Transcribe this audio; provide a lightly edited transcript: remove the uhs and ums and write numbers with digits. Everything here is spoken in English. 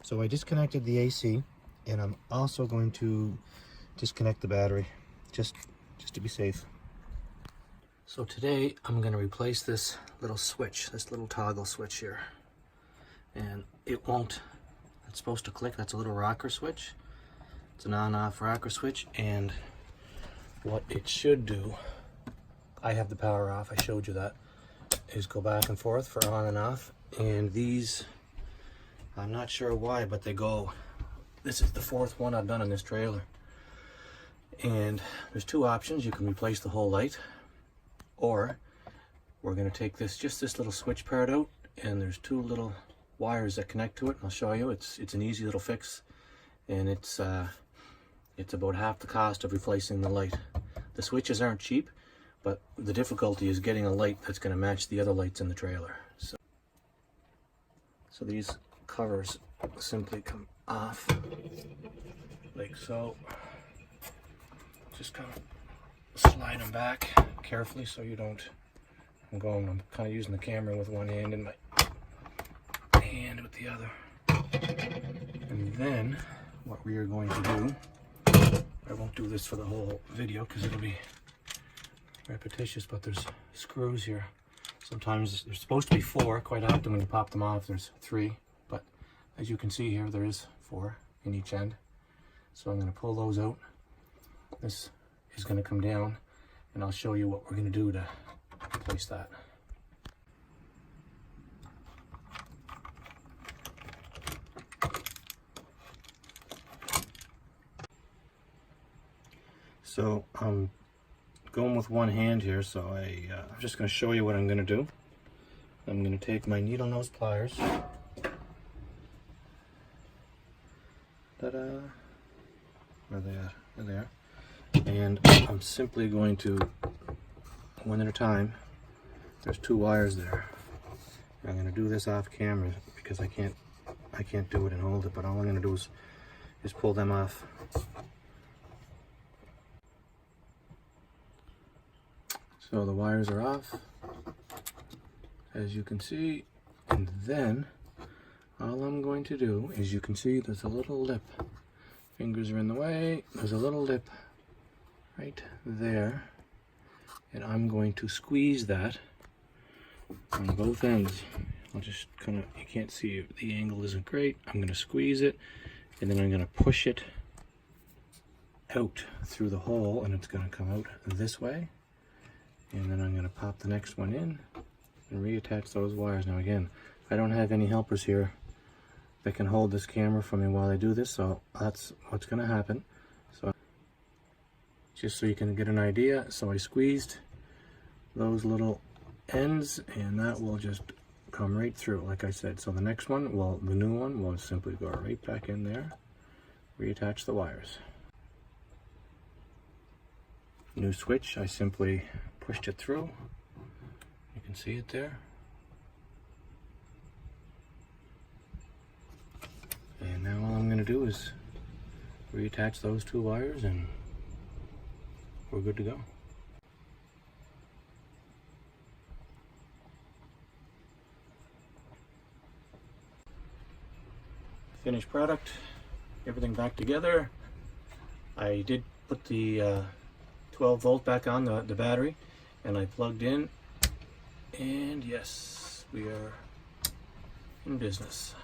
So I disconnected the AC, and I'm also going to disconnect the battery, just to be safe. So today I'm going to replace this little switch, this little toggle switch here. And it won't, it's supposed to click, that's a little rocker switch. It's an on-off rocker switch, and what it should do, I have the power off, I showed you that, is go back and forth for on and off. And these, I'm not sure why, but they go, this is the fourth one I've done in this trailer. And there's two options. You can replace the whole light, or we're going to take this, just this little switch part out, and there's two little wires that connect to it. I'll show you. It's an easy little fix, and it's about half the cost of replacing the light. The switches aren't cheap, but the difficulty is getting a light that's going to match the other lights in the trailer. So these covers simply come off like so. Just kind of slide them back carefully so you don't, I'm kind of using the camera with one hand and my hand with the other. And then what we are going to do, I won't do this for the whole video because it'll be repetitious, but there's screws here. Sometimes there's supposed to be 4, quite often when you pop them off there's 3, but as you can see here there is 4 in each end. So I'm going to pull those out. This is going to come down, and I'll show you what we're going to do to replace that. So I'm going with one hand here, so I'm just going to show you what I'm going to do. I'm going to take my needle nose pliers. Ta-da! Where are they at? There they are. And I'm simply going to, one at a time, there's 2 wires there. And I'm going to do this off camera because I can't do it and hold it, but all I'm going to do is pull them off. So the wires are off, as you can see, and then all I'm going to do is, you can see there's a little lip. Fingers are in the way, there's a little lip right there, and I'm going to squeeze that on both ends. I'll just kind of, you can't see it, the angle isn't great. I'm going to squeeze it, and then I'm going to push it out through the hole, and it's going to come out this way. And then I'm going to pop the next one in and reattach those wires. Now again, I don't have any helpers here that can hold this camera for me while I do this, so that's what's going to happen. So just so you can get an idea, so I squeezed those little ends, and that will just come right through, like I said. So the next one, well, the new one will simply go right back in there, reattach the wires. New switch, I simply pushed it through. You can see it there. And now all I'm going to do is reattach those 2 wires, and we're good to go. Finished product, everything back together. I did put the 12 volt back on the battery, and I plugged in, and yes, we are in business.